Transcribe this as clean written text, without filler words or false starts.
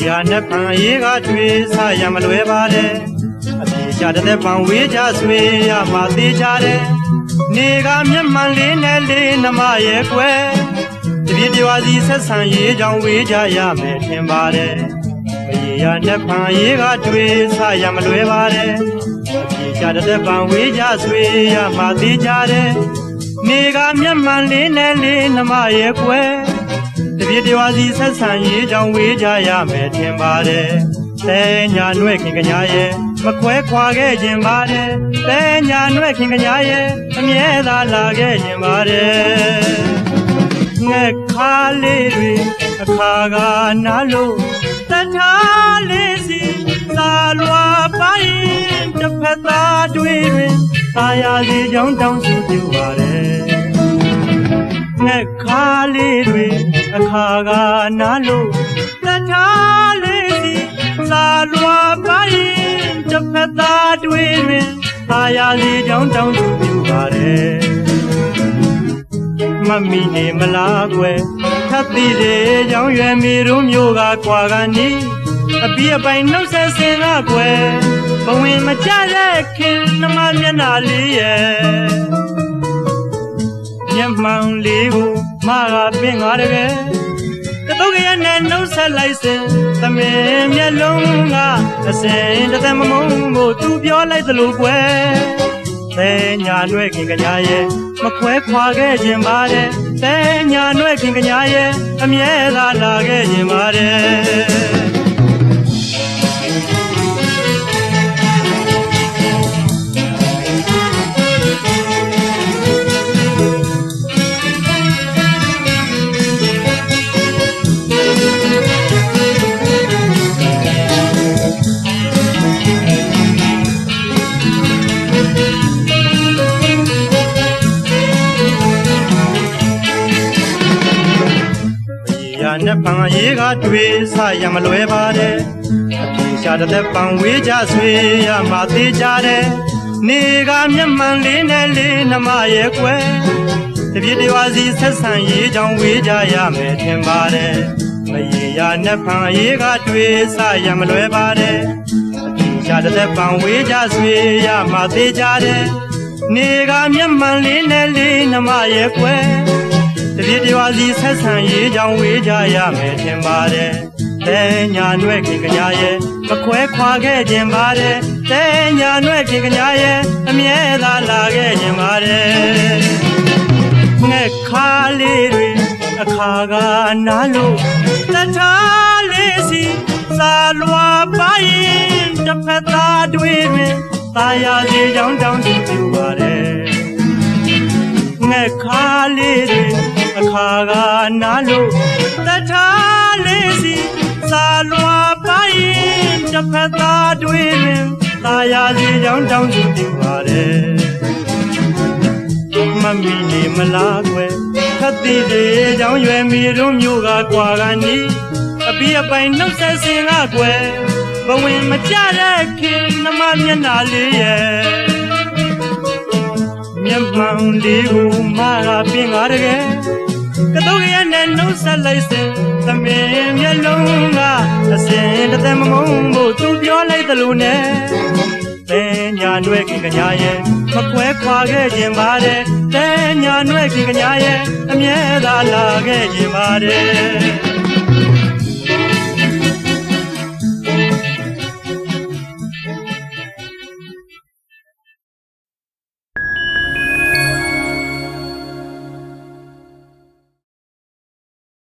ရာနဲ့ဖန်ရေးကတွေ့ဆရမလွယ်ပါတယ်အပြေချတဲ့ပံဝေးကြဆွေရမှသေးကြတယ်နေကမျက်မှန်လေးနဲ့လေးနှမရဲ့ကွယ်တပြည့်တဝါစီဆက်ဆံရေးကြောင့်ဝေးကြရမယ်ထင်ပါတယ်ရေရာနဲ့ဖန်ရေးကတွေ့ဆရမလွယ်ပါတယ်အပြေချတဲ့ပံဝေးကြဆွေရမှသေးကြတယ်နေကမျက်မှန်လေးနဲ့လေးနှမရဲ့ကွယ်တပြည့်တဝါစီဆက်ဆံရေးကြောင့်ဝေးကြရမယ်ထင်ပါတယ်တဲညာနှွဲ့ခင်ကညာရဲ့မခွဲခွာခဲ့ခြင်းပါတယ်တဲညာနှွဲ့ခင်ကညာရဲ့အမြဲသာလာခဲ့ခြင်းပါတယ်ငှက်ခါလေးတွေအခါကနားလို့တထားလေးစီသာလွာပိုင်တစ်ဖက်သားတွေတွင်သာယာစီကြောင်းတောင်းစုပြုပါတယ်ငှက်ခါလေးတွေအခါကနားလို့တထားလေးစီသာလွာပိုင်တစ်ဖက်သားတွေတွင်သာယာစီကြောင်းတောင်းစုပြုပါတယ်မမီနေမလားကွယ်ခပ်သေးတယ်ကြောင်းရွယ်မီတို့မျိုးကကွာကနေအပြည့်အပိုင်နှုတ်ဆက်စင်ကကွယ်ဘဝင်မကြတဲ့ခင်နှမမျက်နှာလေးရဲ့မျက်မှောင်လေးကိုမကပင်ငါတကယ်ကတုတ်ရနဲ့နှုတ်ဆက်လိုက်စင်သမင်မျက်လုံးကအစင်တသက်မမုန်းကိုသူပြောလိုက်သလိုကွယ်တဲညာနှွဲ့ခင်ကညာရဲ့မခွဲခွာခဲ့ခြင်းပါတယ်တဲညာနှွဲ့ခင်ကညာရဲ့အမြဲသာလာခဲ့ခြင်းပါတယ်နဲ့ပံရေးကတွေ့ဆရမလွယ်ပါတယ်အပြေရှာတဲ့ပံဝေးကြဆွေရမှသေးကြတယ်နေကမျက်မှန်လေးနဲ့လေးနှမရဲ့ကွယ်တပြည့်တဝါစီဆက်ဆံရေးကြောင့်ဝေးကြရမယ်ထင်ပါတယ်မရေရာနဲ့ပံရေးကတွေ့ဆရမလွယ်ပါတယ်အပြေရှာတဲ့ပံဝေးကြဆွေရမှသေးကြတယ်နေကမျက်မှန်လေးနဲ့လေးနှမရဲ့ကွယ်တပြည့်တဝါစီဆက်ဆံရေးကြောင့်ဝေးကြရမယ်ထင်ပါတယ်တဲညာနှွဲ့ခင်ကညာရဲ့မခွဲခွာခဲ့ခြင်းပါတယ်တဲညာနှွဲ့ခင်ကညာရဲ့အမြဲသာလာခဲ့ခြင်းပါတယ်ငှက်ခါလေးတွေအခါကနားလို့တထားလေးစီသာလွာပိုင်တစ်ဖက်သားတွေတွင်သာယာစီကြောင်းတောင်းစုပြုပါတယ်ငှက်ခါလေးတွေအခါကနားလို့တထားလေးစီသာလွာပိုင်တစ်ဖက်သားတွေတွင်သာယာစီကြောင်းတောင်းစုပြုပါတယ်မမီနေမလားကွယ်ခပ်သေးသေးကြောင်းရွယ်မီတို့မျိုးကကွာကနေအပြည့်အပိုင်နှုတ်ဆက်စင်ကကွယ်ဘဝင်မကြတဲ့ခင်နှမမျက်နှာလေးရဲ့မျက်မှောင်လေးကိုမကပင်ငါတကယ်ကတုတ်ရနဲ့နှုတ်ဆက်လိုက်စင်သမင်မျက်လုံးကအစင်တသက်မမုန်းဖို့သူပြောလိုက်သလိုနဲ့တဲညာနှွဲ့ခင်ကညာရဲ့မခွဲခွာခဲ့ခြင်းပါတယ်တဲညာနှွဲ့ခင်ကညာရဲ့အမြဲသာလာခဲ့ခြင်းပါတယ်